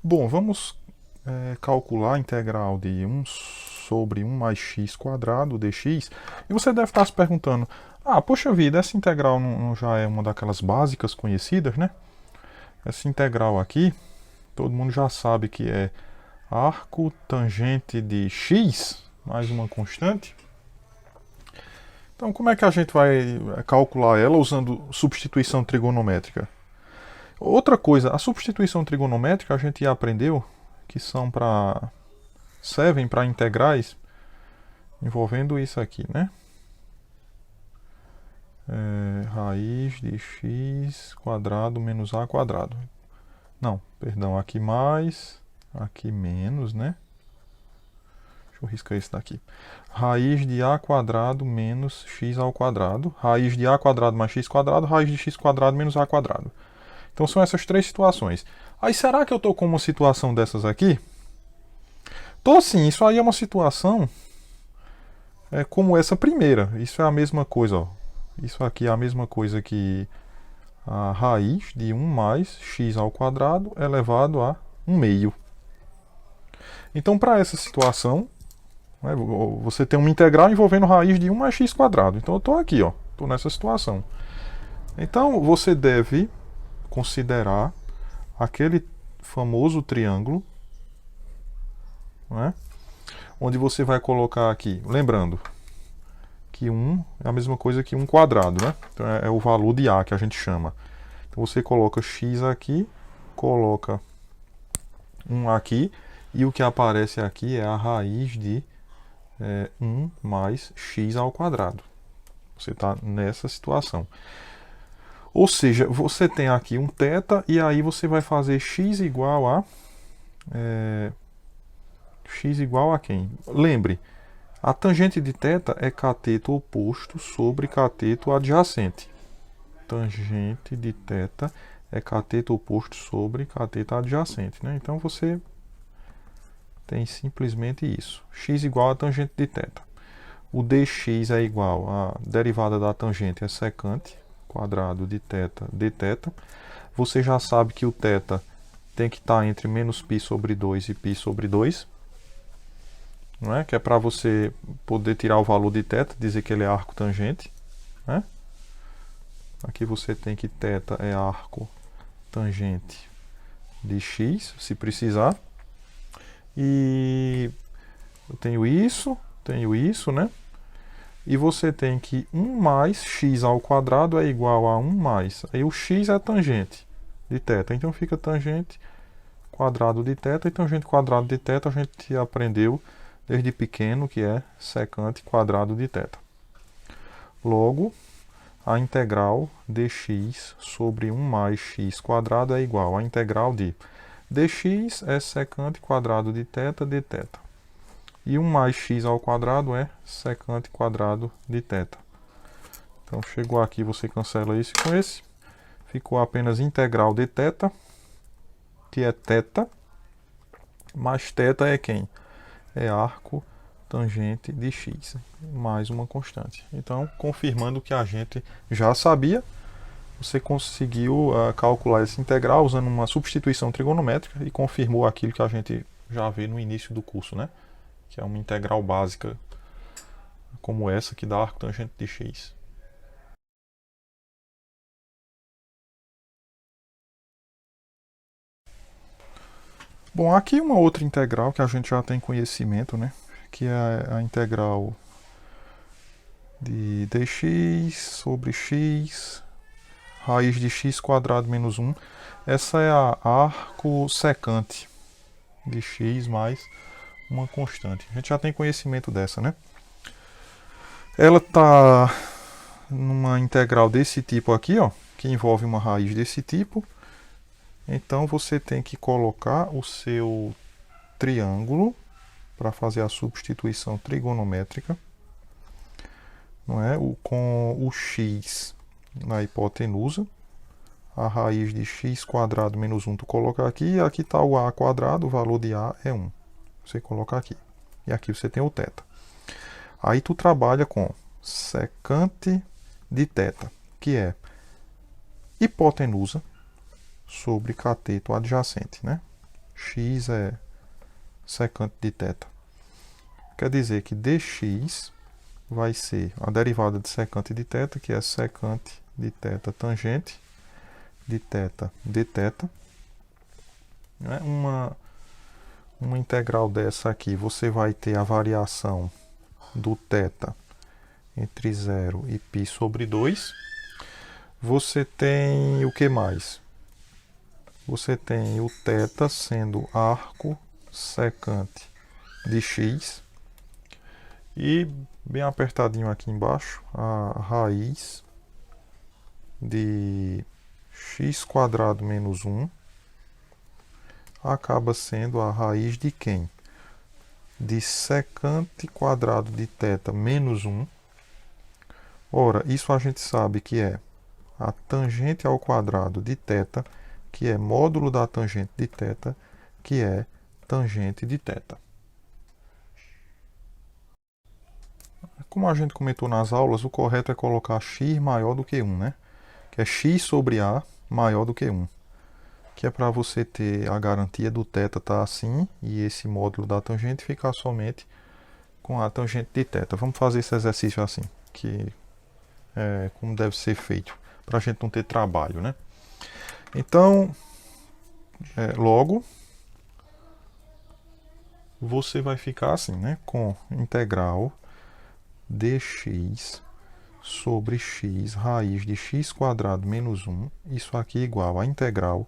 Bom, vamos calcular a integral de 1 sobre 1 mais x quadrado dx. E você deve estar se perguntando, poxa vida, essa integral não já é uma daquelas básicas conhecidas, né? Essa integral aqui, todo mundo já sabe que é arco tangente de x mais uma constante. Então, como é que a gente vai calcular ela usando substituição trigonométrica? Outra coisa, a substituição trigonométrica a gente já aprendeu que servem para integrais envolvendo isso aqui, né? Raiz de x quadrado menos a quadrado. Não, perdão, aqui mais, aqui menos, né? Deixa eu riscar esse daqui. Raiz de a quadrado menos x ao quadrado. Raiz de a quadrado mais x quadrado. Raiz de x quadrado menos a quadrado. Então são essas três situações. Aí será que eu estou com uma situação dessas aqui? Tô sim, isso aí é uma situação como essa primeira. Isso é a mesma coisa, ó. Isso aqui é a mesma coisa que a raiz de 1 mais x ao quadrado elevado a 1 meio. Então, para essa situação, né, você tem uma integral envolvendo raiz de 1 mais x quadrado. Então, eu estou aqui, ó, estou nessa situação. Então, você deve considerar aquele famoso triângulo, né, onde você vai colocar aqui, lembrando que 1 é a mesma coisa que 1 quadrado, né? Então é o valor de A que a gente chama. Então você coloca x aqui, coloca 1 aqui, e o que aparece aqui é a raiz de 1 mais x ao quadrado. Você está nessa situação. Ou seja, você tem aqui um θ, e aí você vai fazer x igual a... x igual a quem? Lembre, a tangente de θ é cateto oposto sobre cateto adjacente. Tangente de θ é cateto oposto sobre cateto adjacente, né? Então você tem simplesmente isso. X igual a tangente de θ. O dx é igual a derivada da tangente é secante quadrado de θ dθ. Você já sabe que o θ tem que estar entre menos π sobre 2 e π sobre 2. Não é? Que é para você poder tirar o valor de θ, dizer que ele é arco tangente. Né? Aqui você tem que θ é arco tangente de x, se precisar. E eu tenho isso, né? E você tem que 1 mais x ao quadrado é igual a 1 mais. Aí o x é tangente de θ. Então fica tangente quadrado de θ. E tangente quadrado de θ a gente aprendeu desde pequeno que é secante quadrado de θ. Logo, a integral dx sobre 1 mais x quadrado é igual à integral de dx é secante quadrado de θ dθ. E 1 mais x ao quadrado é secante quadrado de θ. Então chegou aqui, você cancela esse com esse. Ficou apenas integral de θ, que é θ, mais θ é quem? É arco tangente de x, mais uma constante. Então, confirmando o que a gente já sabia, você conseguiu calcular essa integral usando uma substituição trigonométrica e confirmou aquilo que a gente já vê no início do curso, né? Que é uma integral básica como essa que dá arco tangente de x. Bom, aqui uma outra integral que a gente já tem conhecimento, né? Que é a integral de dx sobre x, raiz de x quadrado menos 1. Essa é a arco secante de x mais uma constante. A gente já tem conhecimento dessa, né? Ela está numa integral desse tipo aqui, ó, que envolve uma raiz desse tipo. Então você tem que colocar o seu triângulo para fazer a substituição trigonométrica, não é? Com o x na hipotenusa, a raiz de x quadrado menos 1 tu coloca aqui, e aqui está o a quadrado, o valor de a é 1. Você coloca aqui. E aqui você tem o θ. Aí tu trabalha com secante de θ, que é hipotenusa sobre cateto adjacente, né? x é secante de θ. Quer dizer que dx vai ser a derivada de secante de θ, que é secante de θ tangente de θ dθ. Né? Uma integral dessa aqui, você vai ter a variação do θ entre 0 e π sobre 2. Você tem o que mais? Você tem o θ sendo arco secante de x. E bem apertadinho aqui embaixo, a raiz de x² menos 1 acaba sendo a raiz de quem? De secante quadrado de θ menos 1. Ora, isso a gente sabe que é a tangente ao quadrado de θ, que é módulo da tangente de θ, que é tangente de θ. Como a gente comentou nas aulas, o correto é colocar x maior do que 1, né? Que é x sobre a maior do que 1. Que é para você ter a garantia do θ estar assim e esse módulo da tangente ficar somente com a tangente de θ. Vamos fazer esse exercício assim, que é como deve ser feito, para a gente não ter trabalho, né? Então, logo, você vai ficar assim, né? Com integral dx sobre x raiz de x² menos 1. Isso aqui é igual a integral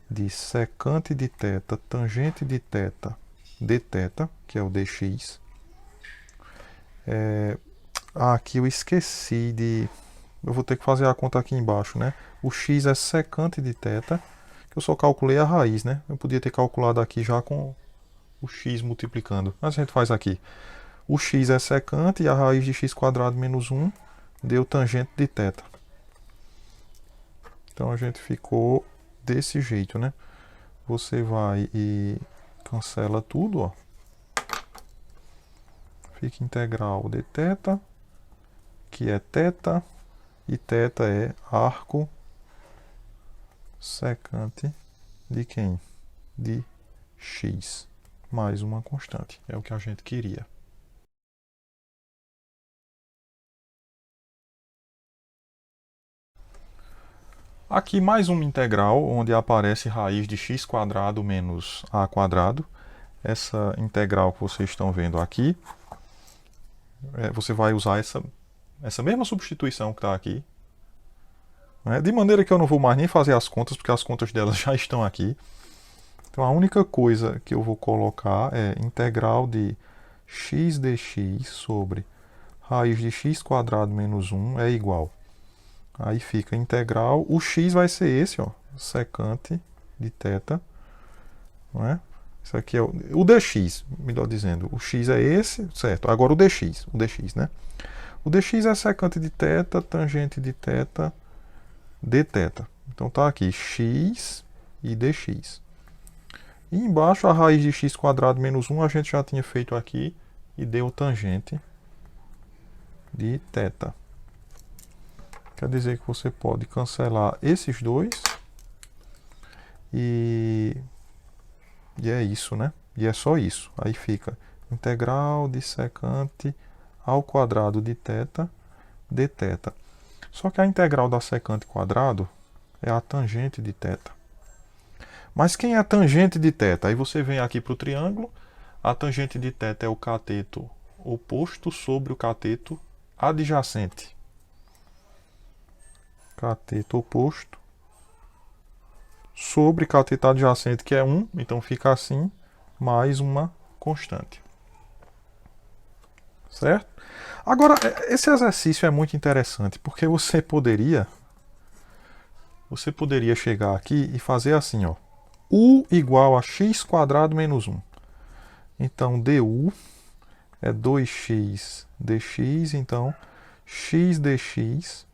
de secante de θ tangente de θ dθ, que é o dx. Aqui eu esqueci de... Eu vou ter que fazer a conta aqui embaixo, né? O x é secante de θ, que eu só calculei a raiz, né? Eu podia ter calculado aqui já com o x multiplicando. Mas a gente faz aqui. O x é secante e a raiz de x² menos 1 deu tangente de θ. Então a gente ficou desse jeito, né? Você vai e cancela tudo, ó. Fica integral de θ, que é θ, e θ é arco secante de quem? De x, mais uma constante. É o que a gente queria. Aqui mais uma integral, onde aparece raiz de x² menos a². Essa integral que vocês estão vendo aqui, você vai usar essa mesma substituição que está aqui. Né? De maneira que eu não vou mais nem fazer as contas, porque as contas delas já estão aqui. Então a única coisa que eu vou colocar é integral de x dx sobre raiz de x² menos 1 é igual. Aí fica integral, o x vai ser esse, ó, secante de θ, não é? Isso aqui é o dx, melhor dizendo, o x é esse, certo? Agora o dx, né? O dx é secante de θ, tangente de θ, dθ. Então tá aqui x e dx. E embaixo a raiz de x² menos 1 a gente já tinha feito aqui e deu tangente de θ. Quer dizer que você pode cancelar esses dois e é isso, né? E é só isso. Aí fica integral de secante ao quadrado de θ dθ. Só que a integral da secante quadrado é a tangente de θ. Mas quem é a tangente de θ? Aí você vem aqui para o triângulo. A tangente de θ é o cateto oposto sobre o cateto adjacente. Cateto oposto sobre cateto adjacente, que é 1, então fica assim, mais uma constante. Certo? Agora, esse exercício é muito interessante, porque você poderia chegar aqui e fazer assim, ó, u igual a x² menos 1. Então, du é 2x dx, então x dx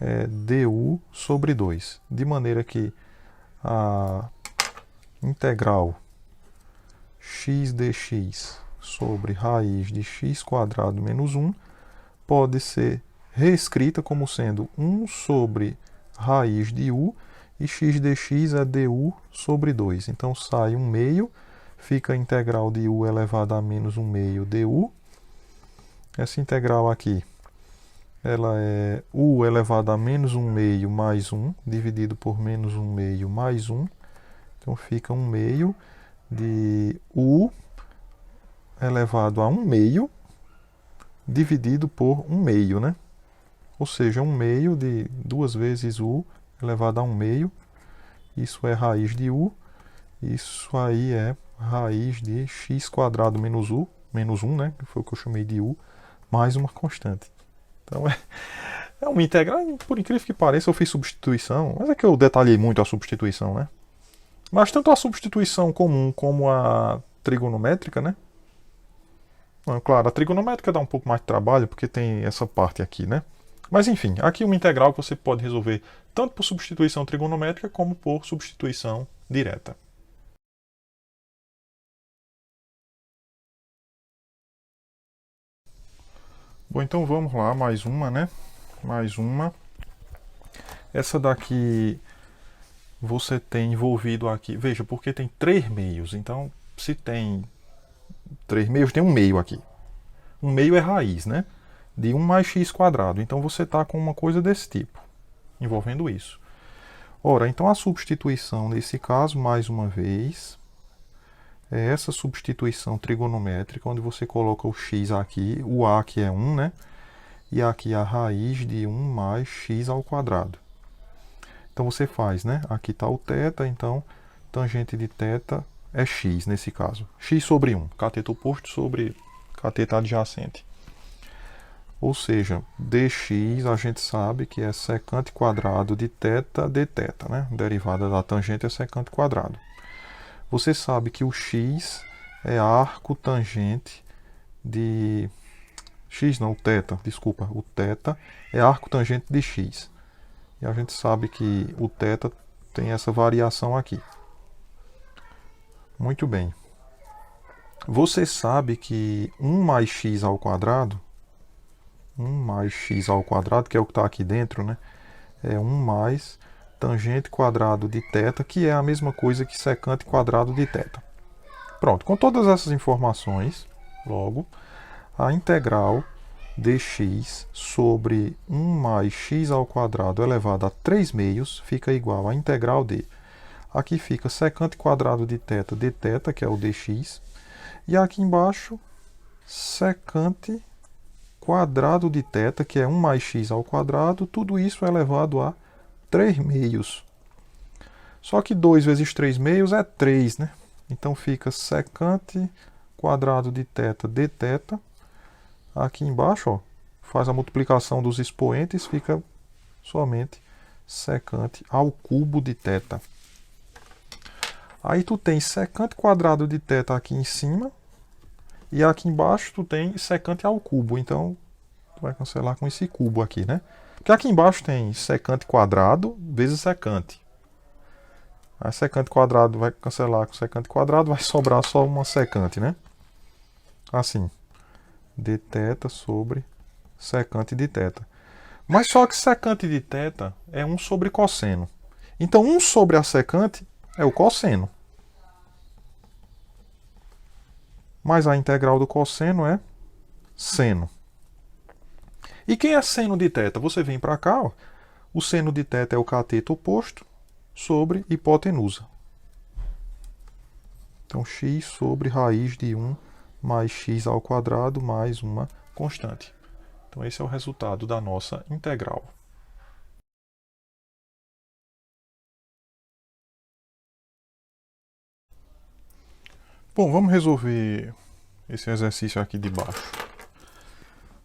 é du sobre 2. De maneira que a integral x dx sobre raiz de x² menos 1 pode ser reescrita como sendo 1 sobre raiz de u, e x dx é du sobre 2. Então sai 1 meio, fica a integral de u elevado a menos 1 meio du. Essa integral aqui, ela é u elevado a menos 1 meio mais 1, dividido por menos 1 meio mais 1. Então fica 1 meio de u elevado a 1 meio, dividido por 1 meio, né? Ou seja, 1 meio de 2 vezes u elevado a 1 meio. Isso é raiz de u. Isso aí é raiz de x quadrado menos u, menos 1, né? Que foi o que eu chamei de u, mais uma constante. Então é uma integral, por incrível que pareça, eu fiz substituição, mas é que eu detalhei muito a substituição, né? Mas tanto a substituição comum como a trigonométrica, né? Claro, a trigonométrica dá um pouco mais de trabalho, porque tem essa parte aqui, né? Mas enfim, aqui uma integral que você pode resolver tanto por substituição trigonométrica como por substituição direta. Bom, então vamos lá, mais uma, né? Mais uma. Essa daqui você tem envolvido aqui, veja, porque tem 3 meios, então se tem 3 meios, tem um meio aqui. Um meio é raiz, né? De 1 mais x quadrado. Então você está com uma coisa desse tipo, envolvendo isso. Ora, então a substituição nesse caso, mais uma vez, é essa substituição trigonométrica, onde você coloca o x aqui, o a que é 1, né? E aqui a raiz de 1 mais x ao quadrado. Então você faz, né? Aqui está o θ, então tangente de θ é x nesse caso. X sobre 1, cateto oposto sobre cateto adjacente. Ou seja, dx a gente sabe que é secante quadrado de θ dθ, né? Derivada da tangente é secante quadrado. Você sabe que o x é arco tangente de... x não, o θ, desculpa. O θ é arco tangente de x. E a gente sabe que o θ tem essa variação aqui. Muito bem. Você sabe que 1 mais x ao quadrado, 1 mais x ao quadrado, que é o que está aqui dentro, né? É 1 mais tangente quadrado de θ, que é a mesma coisa que secante quadrado de θ. Pronto, com todas essas informações, logo, a integral dx sobre 1 mais x ao quadrado elevado a 3 meios fica igual à integral de... Aqui fica secante quadrado de θ dθ, que é o dx, e aqui embaixo, secante quadrado de θ, que é 1 mais x ao quadrado, tudo isso elevado a 3 meios. Só que 2 vezes 3 meios é 3, né? Então fica secante quadrado de θ dθ. Aqui embaixo, ó, faz a multiplicação dos expoentes, fica somente secante ao cubo de θ. Aí tu tem secante quadrado de θ aqui em cima, e aqui embaixo tu tem secante ao cubo. Então, tu vai cancelar com esse cubo aqui, né? Porque aqui embaixo tem secante quadrado vezes secante. Aí secante quadrado vai cancelar com secante quadrado, vai sobrar só uma secante, né? Assim, dθ sobre secante de θ. Mas só que secante de θ é 1 sobre cosseno. Então, 1 sobre a secante é o cosseno. Mas a integral do cosseno é seno. E quem é seno de θ? Você vem para cá, ó. O seno de θ é o cateto oposto sobre hipotenusa. Então, x sobre raiz de 1 mais x ao quadrado mais uma constante. Então, esse é o resultado da nossa integral. Bom, vamos resolver esse exercício aqui de baixo.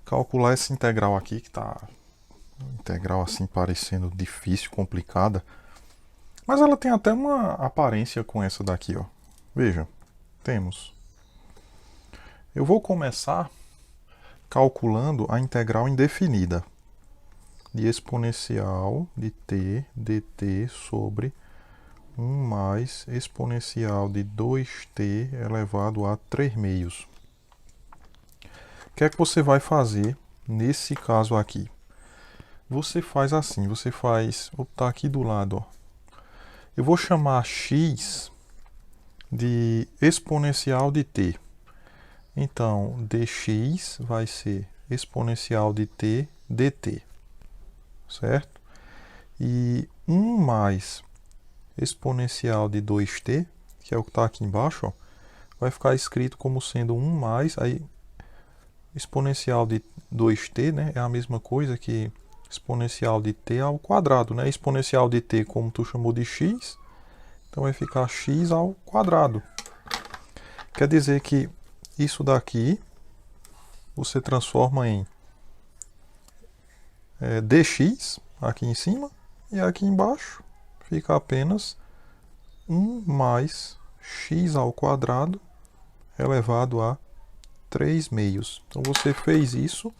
Calcular essa integral aqui, que está integral assim parecendo difícil, complicada. Mas ela tem até uma aparência com essa daqui, ó. Veja, temos. Eu vou começar calculando a integral indefinida de exponencial de t dt sobre 1 mais exponencial de 2t elevado a 3 meios. O que é que você vai fazer nesse caso aqui? Você faz assim, você faz, vou botar aqui do lado, ó. Eu vou chamar x de exponencial de t. Então, dx vai ser exponencial de t dt, certo? E 1 mais exponencial de 2t, que é o que está aqui embaixo, ó, vai ficar escrito como sendo 1 mais, aí exponencial de 2t, né, é a mesma coisa que exponencial de t ao quadrado, né? Exponencial de t, como tu chamou de x, então vai ficar x ao quadrado. Quer dizer que isso daqui você transforma em dx aqui em cima, e aqui embaixo fica apenas 1 mais x ao quadrado elevado a 3 meios. Então você fez isso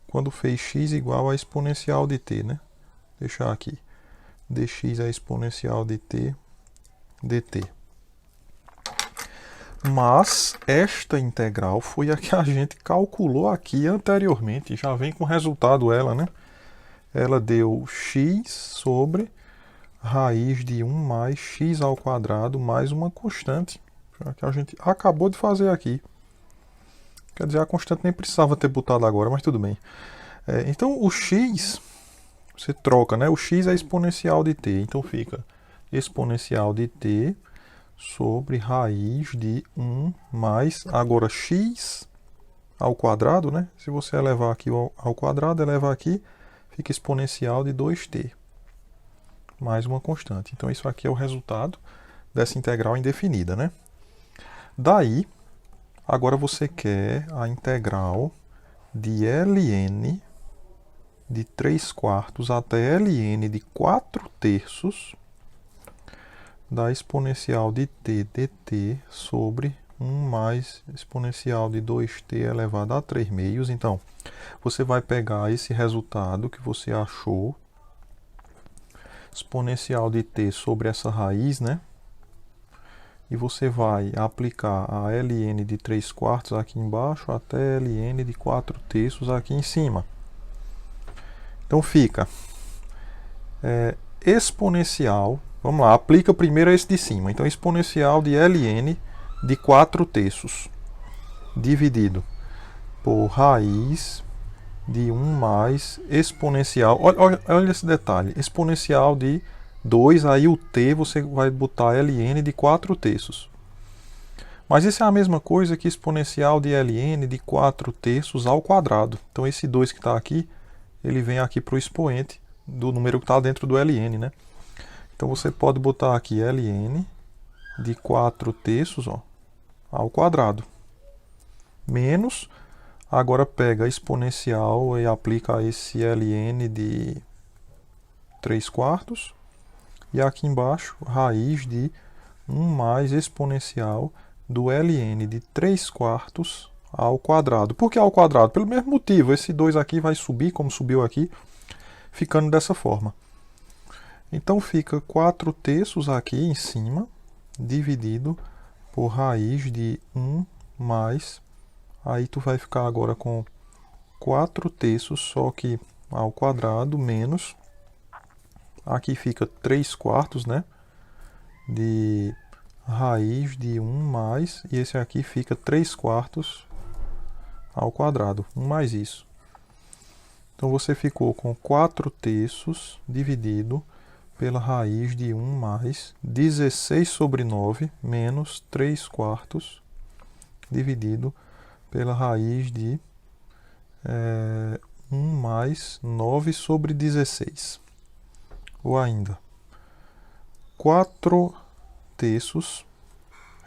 quando fez x igual a exponencial de t, né? Vou deixar aqui. dx é exponencial de t dt. Mas esta integral foi a que a gente calculou aqui anteriormente. Já vem com resultado ela, né? Ela deu x sobre raiz de 1 mais x ao quadrado mais uma constante, que a gente acabou de fazer aqui. Quer dizer, a constante nem precisava ter botado agora, mas tudo bem. Então, o x, você troca, né? O x é exponencial de t, então fica exponencial de t sobre raiz de 1 mais, agora, x ao quadrado, né? Se você elevar aqui ao quadrado, eleva aqui, fica exponencial de 2t, mais uma constante. Então, isso aqui é o resultado dessa integral indefinida, né? Daí, agora você quer a integral de ln de 3/4 até ln de 4/3 da exponencial de t dt sobre 1 mais exponencial de 2t elevado a 3 meios. Então, você vai pegar esse resultado que você achou, exponencial de t sobre essa raiz, né? E você vai aplicar a ln de 3/4 aqui embaixo até ln de 4/3 aqui em cima. Então fica exponencial, vamos lá, aplica primeiro esse de cima. Então exponencial de ln de 4/3 dividido por raiz de 1 mais exponencial, olha esse detalhe, exponencial de 2, aí o t você vai botar ln de 4/3. Mas isso é a mesma coisa que exponencial de ln de 4/3 ao quadrado. Então esse 2 que está aqui, ele vem aqui para o expoente do número que está dentro do ln, né? Então você pode botar aqui ln de 4/3, ó, ao quadrado, menos, agora pega a exponencial e aplica esse ln de 3/4, e aqui embaixo, raiz de 1 mais exponencial do ln de 3/4 ao quadrado. Por que ao quadrado? Pelo mesmo motivo, esse 2 aqui vai subir, como subiu aqui, ficando dessa forma. Então fica 4/3 aqui em cima, dividido por raiz de 1 mais, aí tu vai ficar agora com 4/3, só que ao quadrado, menos, aqui fica 3/4, né, de raiz de 1 mais, e esse aqui fica 3/4 ao quadrado, 1 mais isso. Então você ficou com 4/3 dividido pela raiz de 1 mais 16 sobre 9 menos 3/4 dividido pela raiz de 1 mais 9 sobre 16. Ou ainda, 4/3,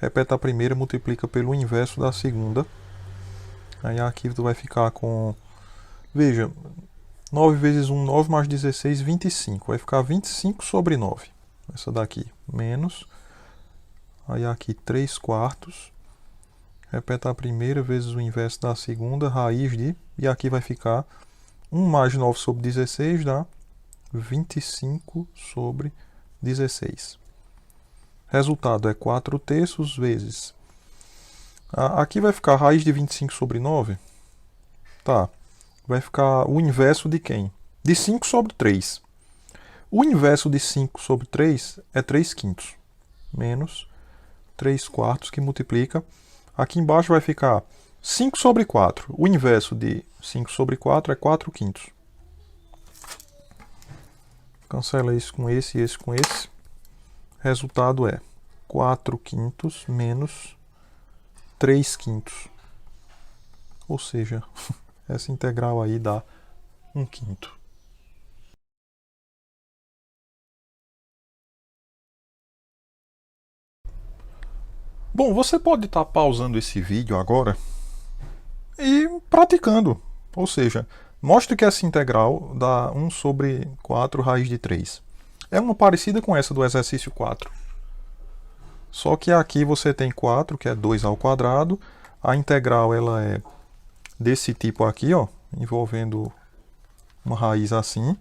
repete a primeira, multiplica pelo inverso da segunda. Aí aqui tu vai ficar com, veja, 9 vezes 1, 9 mais 16, 25. Vai ficar 25 sobre 9. Essa daqui, menos. Aí aqui 3/4. Repete a primeira vezes o inverso da segunda, raiz de... E aqui vai ficar 1 mais 9 sobre 16 dá 25 sobre 16. Resultado é 4/3 vezes... Aqui vai ficar raiz de 25 sobre 9. Tá. Vai ficar o inverso de quem? De 5 sobre 3. O inverso de 5 sobre 3 é 3 quintos. Menos 3 quartos, que multiplica. Aqui embaixo vai ficar 5 sobre 4. O inverso de 5 sobre 4 é 4 quintos. Cancela isso com esse e esse com esse. Resultado é 4 quintos menos 3 quintos. Ou seja, essa integral aí dá 1 quinto. Bom, você pode estar pausando esse vídeo agora e praticando. Ou seja, mostre que essa integral dá 1 sobre 4 raiz de 3. É uma parecida com essa do exercício 4. Só que aqui você tem 4, que é 2 ao quadrado. A integral ela é desse tipo aqui, ó, envolvendo uma raiz assim.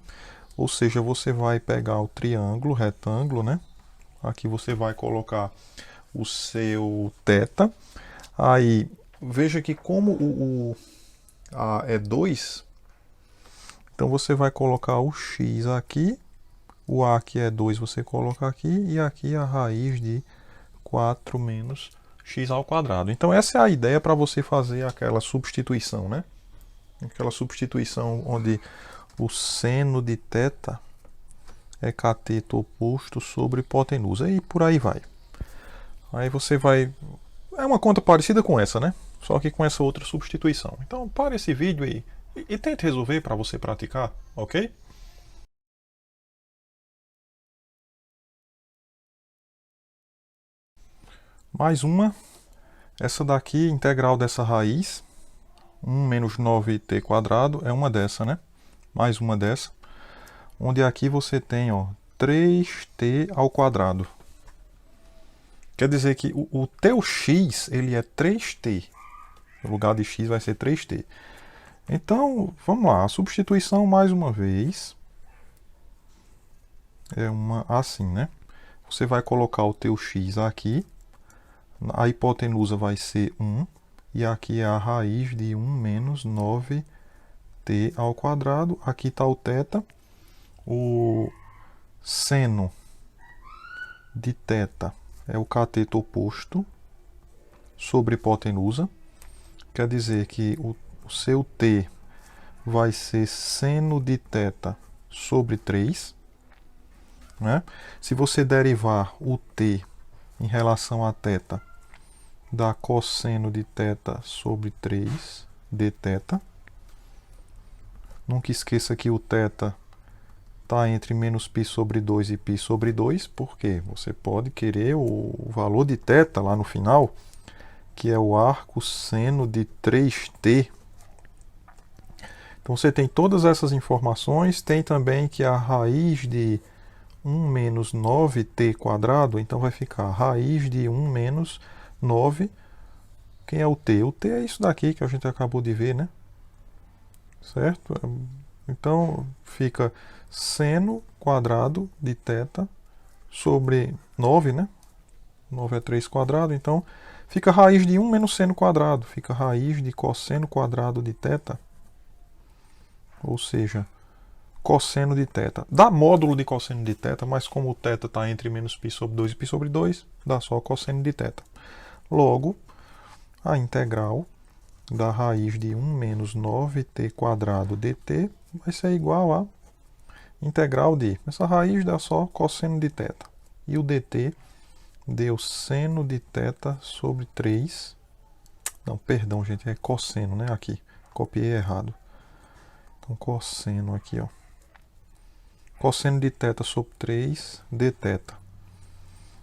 Ou seja, você vai pegar o triângulo, retângulo, né? Aqui você vai colocar o seu θ. Aí, veja que como o A é 2, então você vai colocar o x aqui, o A que é 2 você coloca aqui, e aqui a raiz de 4 menos x ao quadrado. Então essa é a ideia para você fazer aquela substituição, né? Aquela substituição onde o seno de θ é cateto oposto sobre hipotenusa, e por aí vai. Aí você vai... É uma conta parecida com essa, né? Só que com essa outra substituição. Então pare esse vídeo aí e tente resolver para você praticar, ok? Mais uma. Essa daqui, integral dessa raiz, 1 menos 9t quadrado, é uma dessa, né? Mais uma dessa. Onde aqui você tem, ó, 3t ao quadrado. Quer dizer que o teu x, ele é 3t. No lugar de x vai ser 3t. Então, vamos lá. A substituição, mais uma vez, é uma assim, né? Você vai colocar o teu x aqui. A hipotenusa vai ser 1. E aqui é a raiz de 1 menos 9t ao quadrado. Aqui está o θ. O seno de θ é o cateto oposto sobre hipotenusa. Quer dizer que o seu t vai ser seno de θ sobre 3. Né? Se você derivar o t em relação a θ, dá cosseno de θ sobre 3 dθ. Nunca esqueça que o θ está entre menos π sobre 2 e π sobre 2, porque você pode querer o valor de θ lá no final, que é o arco seno de 3t. Então você tem todas essas informações, tem também que a raiz de 1 menos 9t quadrado, então vai ficar raiz de 1 menos 9. Quem é o t? O t é isso daqui que a gente acabou de ver, né? Certo? Então fica seno quadrado de θ sobre 9, né? 9 é 3 quadrado, então fica raiz de 1 menos seno quadrado, fica raiz de cosseno quadrado de θ. Ou seja, cosseno de θ. Dá módulo de cosseno de θ, mas como o θ está entre menos π sobre 2 e π sobre 2, dá só cosseno de θ. Logo, a integral da raiz de 1 menos 9t quadrado dt vai ser igual a integral de... Essa raiz dá só cosseno de θ. E o dt deu seno de θ sobre 3. Não, perdão, gente, é cosseno, né? Aqui, copiei errado. Então, cosseno aqui, ó. Cosseno de θ sobre 3 dθ.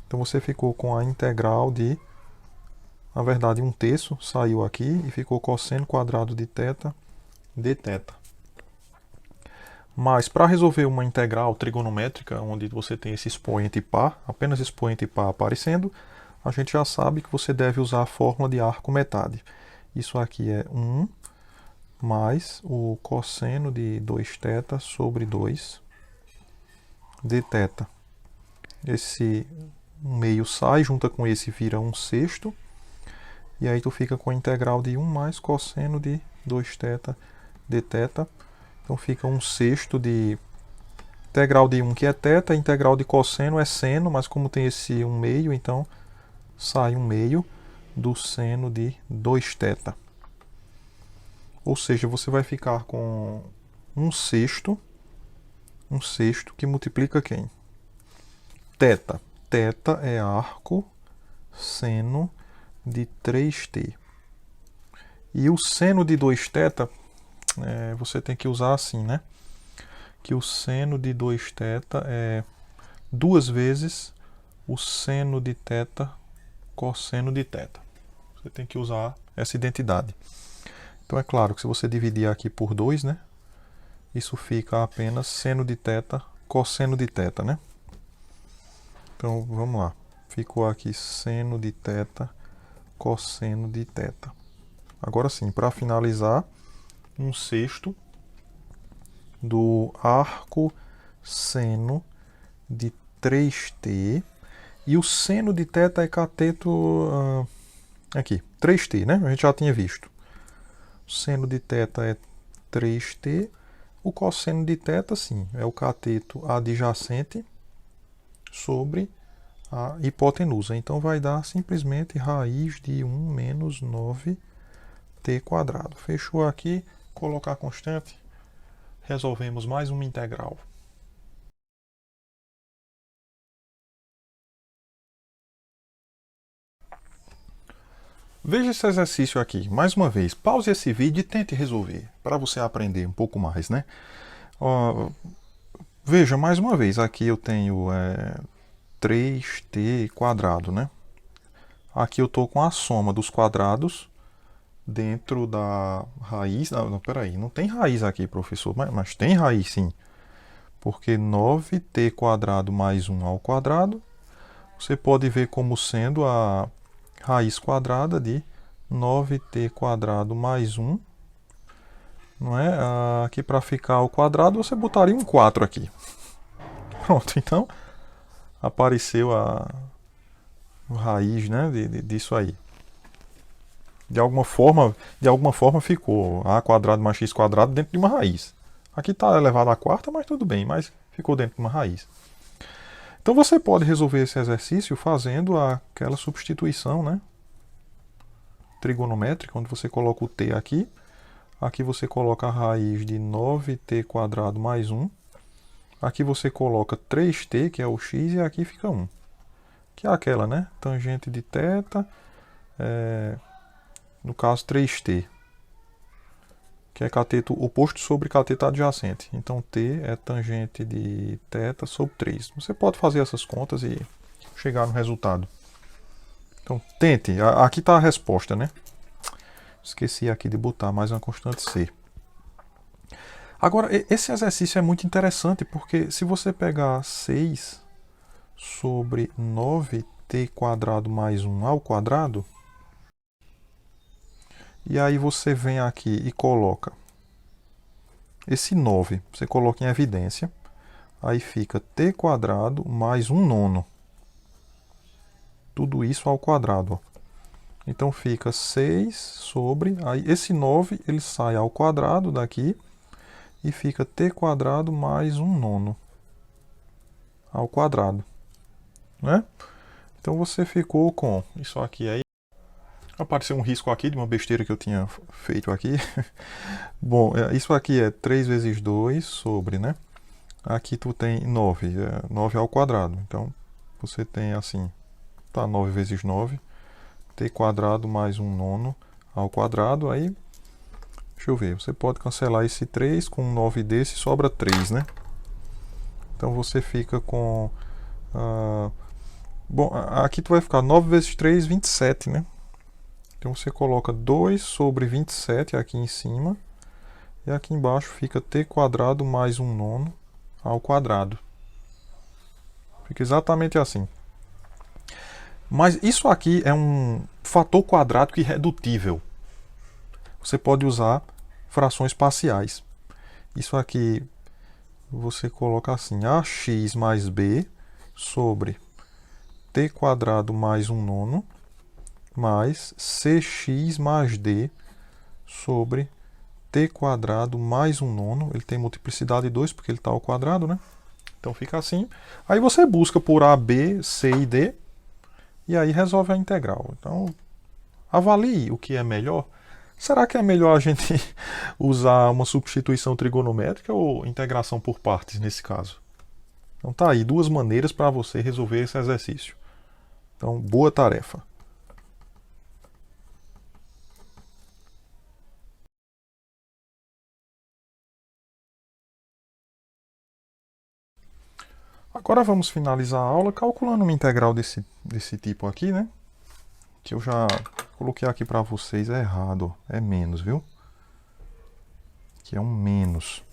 Então, você ficou com a integral de... Na verdade, 1/3 saiu aqui e ficou cosseno quadrado de θ dθ. Mas para resolver uma integral trigonométrica, onde você tem esse expoente par, apenas expoente par aparecendo, a gente já sabe que você deve usar a fórmula de arco metade. Isso aqui é 1 mais o cosseno de 2θ sobre 2 dθ. Esse meio sai, junta com esse vira 1/6. E aí tu fica com a integral de 1 mais cosseno de 2θ dθ. Então fica 1/6 de Integral de 1 que é θ, integral de cosseno é seno, mas como tem esse 1 meio, então sai 1 meio do seno de 2θ. Ou seja, você vai ficar com 1/6 que multiplica quem? Θ. Θ é arco seno de 3t. E o seno de 2θ, você tem que usar assim, né? Que o seno de 2θ é 2 vezes o seno de θ cosseno de θ. Você tem que usar essa identidade. Então é claro que se você dividir aqui por 2, né? Isso fica apenas seno de θ cosseno de θ, né? Então vamos lá. Ficou aqui seno de θ cosseno de θ. Agora sim, para finalizar, 1/6 do arco seno de 3t. E o seno de θ é cateto aqui, 3t, né? A gente já tinha visto. O seno de θ é 3t. O cosseno de θ, sim, é o cateto adjacente sobre a hipotenusa. Então vai dar simplesmente raiz de 1 menos 9t². Fechou aqui, colocar constante. Resolvemos mais uma integral. Veja esse exercício aqui, mais uma vez. Pause esse vídeo e tente resolver, para você aprender um pouco mais, né? Veja, mais uma vez, aqui eu tenho 3t², né? Aqui eu estou com a soma dos quadrados dentro da raiz. Não, peraí, não tem raiz aqui, professor, mas tem raiz sim. Porque 9t² mais 1 ao quadrado, você pode ver como sendo a raiz quadrada de 9t² mais 1. Não é? Aqui para ficar ao quadrado, você botaria um 4 aqui. Pronto, então apareceu a raiz, né, disso aí. De alguma forma ficou a² mais x² dentro de uma raiz. Aqui está elevado à quarta, mas tudo bem, mas ficou dentro de uma raiz. Então você pode resolver esse exercício fazendo aquela substituição, né, trigonométrica, onde você coloca o t aqui. Aqui você coloca a raiz de 9t² mais 1. Aqui você coloca 3t, que é o x, e aqui fica 1. Que é aquela, né? Tangente de θ, no caso 3t, que é cateto oposto sobre cateto adjacente. Então t é tangente de θ sobre 3. Você pode fazer essas contas e chegar no resultado. Então tente. Aqui está a resposta, né? Esqueci aqui de botar mais uma constante c. Agora, esse exercício é muito interessante, porque se você pegar 6 sobre 9t² mais 1 ao quadrado, e aí você vem aqui e coloca esse 9, você coloca em evidência, aí fica t² mais 1 nono. Tudo isso ao quadrado, ó. Então fica 6 sobre... Aí esse 9 ele sai ao quadrado daqui e fica t² mais 1 nono ao quadrado, né? Então você ficou com isso aqui aí. Apareceu um risco aqui de uma besteira que eu tinha feito aqui. Bom, isso aqui é 3 vezes 2 sobre, né? Aqui tu tem 9, 9 ao quadrado. Então você tem assim, tá, 9 vezes 9. t² mais 1 nono ao quadrado, aí, deixa eu ver, você pode cancelar esse 3, com um 9 desse sobra 3, né? Então você fica com, bom, aqui tu vai ficar 9 vezes 3, 27, né? Então você coloca 2 sobre 27 aqui em cima, e aqui embaixo fica t² mais 1 nono ao quadrado. Fica exatamente assim. Mas isso aqui é um fator quadrático irredutível. Você pode usar frações parciais. Isso aqui você coloca assim, ax mais b sobre t² mais 1 nono mais cx mais d sobre t² mais 1 nono. Ele tem multiplicidade de 2 porque ele está ao quadrado, né? Então fica assim. Aí você busca por A, B, C e D e aí resolve a integral. Então avalie o que é melhor. Será que é melhor a gente usar uma substituição trigonométrica ou integração por partes nesse caso? Então tá aí duas maneiras para você resolver esse exercício. Então, boa tarefa. Agora vamos finalizar a aula calculando uma integral desse tipo aqui, né? Que eu já coloquei aqui para vocês, é errado, é menos, viu? Que é um menos.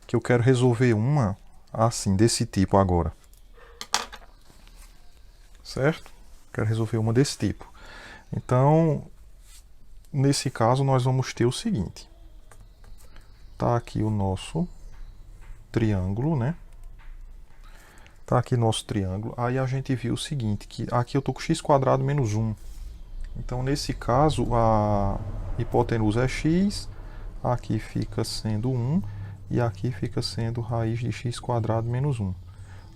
Que eu quero resolver uma assim, desse tipo agora. Certo? Quero resolver uma desse tipo. Então, nesse caso, nós vamos ter o seguinte. Tá aqui o nosso triângulo, né? Tá aqui nosso triângulo. Aí a gente viu o seguinte, que aqui eu tô com x² menos 1. Então, nesse caso, a hipotenusa é x, aqui fica sendo 1, e aqui fica sendo raiz de x² menos 1.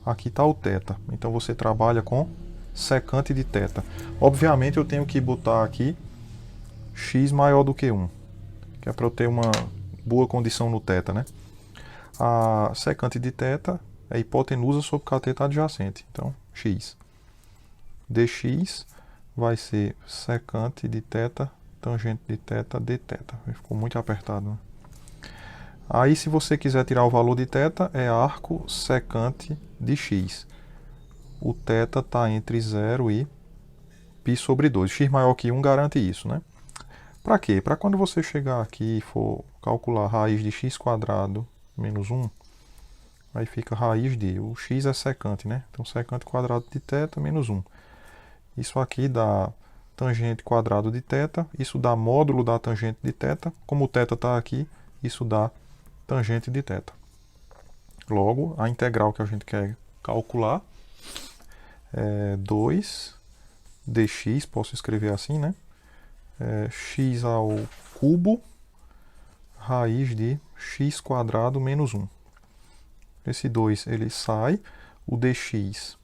Aqui está o θ. Então, você trabalha com secante de θ. Obviamente, eu tenho que botar aqui x maior do que 1, que é para eu ter uma boa condição no θ, né? A secante de θ é hipotenusa sobre cateto adjacente. Então, x. dx vai ser secante de θ, tangente de θ, dθ. Ficou muito apertado, né? Aí, se você quiser tirar o valor de θ, é arco secante de x. O θ está entre 0 e π sobre 2. X maior que 1 garante isso, né? Para quê? Para quando você chegar aqui e for calcular a raiz de x² menos 1, aí fica raiz de... O x é secante, né? Então, secante quadrado de θ menos 1. Isso aqui dá tangente quadrado de θ. Isso dá módulo da tangente de θ. Como o θ está aqui, isso dá tangente de θ. Logo, a integral que a gente quer calcular é 2 dx, posso escrever assim, né? X ao cubo raiz de x² menos 1. Esse 2 ele sai, o dx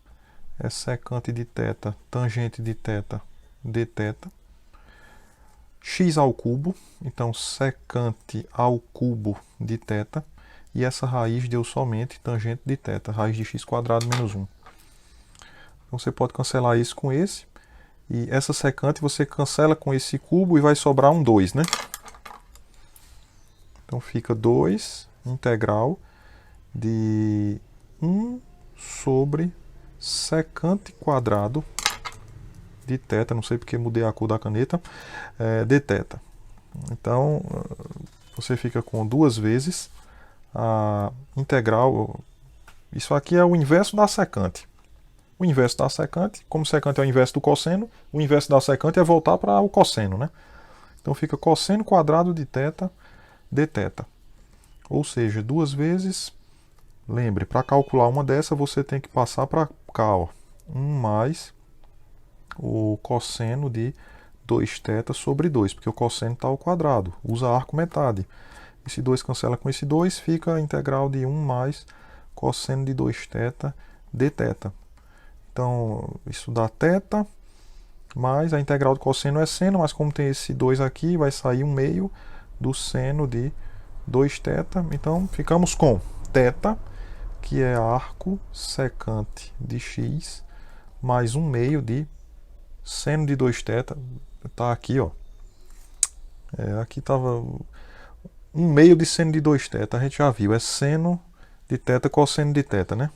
é secante de θ, tangente de θ, dθ. X ao cubo, então secante ao cubo de θ, e essa raiz deu somente tangente de θ, raiz de x² menos 1. Então você pode cancelar isso com esse. E essa secante você cancela com esse cubo e vai sobrar um 2, né? Então fica 2 integral de 1 sobre secante quadrado de θ, não sei porque mudei a cor da caneta, dθ. Então você fica com 2 vezes a integral. Isso aqui é o inverso da secante. O inverso da secante, como secante é o inverso do cosseno, o inverso da secante é voltar para o cosseno, né? Então fica cosseno quadrado de θ dθ. Ou seja, 2 vezes, lembre, para calcular uma dessa você tem que passar para cá, ó. 1 mais o cosseno de 2θ sobre 2, porque o cosseno está ao quadrado, usa arco metade. Esse 2 cancela com esse 2, fica a integral de 1 mais cosseno de 2θ dθ. Então, isso dá θ, mais a integral do cosseno é seno, mas como tem esse 2 aqui, vai sair 1/2 do seno de 2θ. Então, ficamos com θ, que é arco secante de x, mais 1/2 de seno de 2θ. Está aqui, ó. Aqui estava 1/2 de seno de 2θ, a gente já viu. É seno de θ, cosseno de θ, né?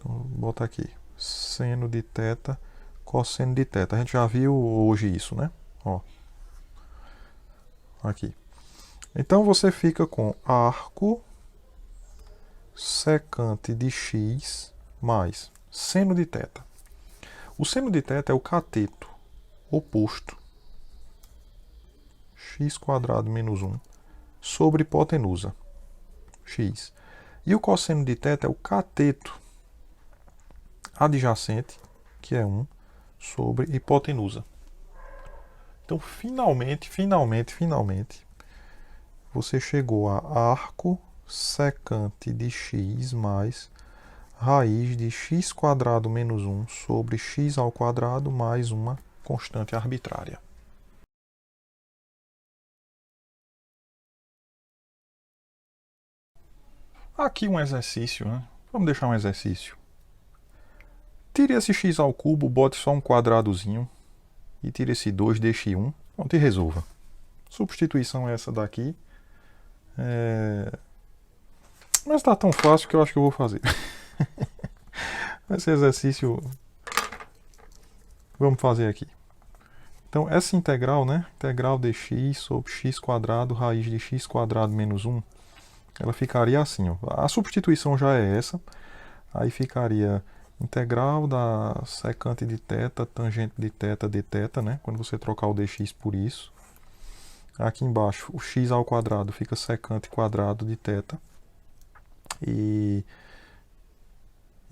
Então, vou botar aqui, seno de θ, cosseno de θ. A gente já viu hoje isso, né? Ó. Aqui. Então, você fica com arco secante de x mais seno de θ. O seno de θ é o cateto oposto, x² menos 1, sobre hipotenusa, x. E o cosseno de θ é o cateto adjacente, que é 1, sobre hipotenusa. Então, finalmente, você chegou a arco secante de x mais raiz de x² menos 1 sobre x² mais uma constante arbitrária. Aqui um exercício, né? Vamos deixar um exercício. Tire esse x ao cubo, bote só um quadradozinho e tire esse 2, deixe 1. Pronto, e resolva. Substituição é essa daqui. Mas está tão fácil que eu acho que eu vou fazer. Esse exercício vamos fazer aqui. Então, essa integral, né? Integral de x sobre x², raiz de x² menos 1, ela ficaria assim, ó. A substituição já é essa. Aí ficaria integral da secante de θ, tangente de θ, dθ, né? Quando você trocar o dx por isso. Aqui embaixo, o x² fica secante quadrado de θ. E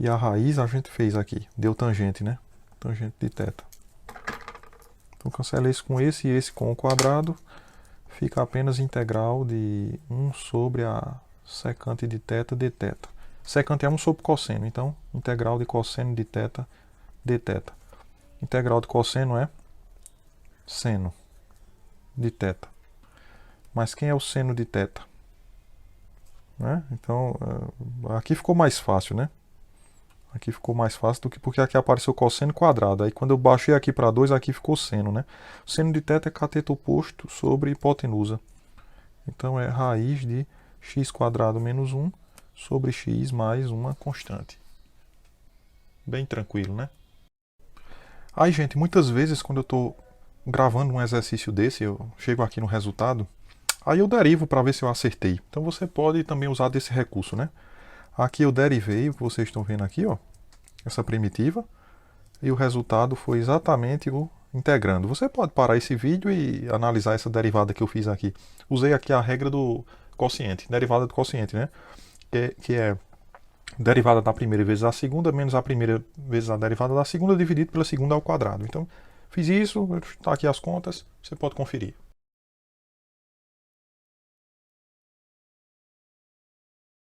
a raiz a gente fez aqui, deu tangente, né? Tangente de θ. Então cancela esse com esse e esse com o quadrado. Fica apenas integral de 1 sobre a secante de θ dθ. Secante é 1 sobre cosseno, então integral de cosseno de θ dθ. Integral de cosseno é seno de θ. Mas quem é o seno de θ? Né? Então, aqui ficou mais fácil, né? Aqui ficou mais fácil do que porque aqui apareceu cosseno quadrado. Aí quando eu baixei aqui para 2, aqui ficou seno, né? O seno de θ é cateto oposto sobre hipotenusa. Então é raiz de x² menos 1 sobre x mais uma constante. Bem tranquilo, né? Aí, gente, muitas vezes quando eu estou gravando um exercício desse, eu chego aqui no resultado, aí eu derivo para ver se eu acertei. Então você pode também usar desse recurso, né? Aqui eu derivei, o que vocês estão vendo aqui, ó, essa primitiva, e o resultado foi exatamente o integrando. Você pode parar esse vídeo e analisar essa derivada que eu fiz aqui. Usei aqui a regra do quociente, derivada do quociente, né? Que é derivada da primeira vezes a segunda, menos a primeira vezes a derivada da segunda, dividido pela segunda ao quadrado. Então, fiz isso, está aqui as contas, você pode conferir.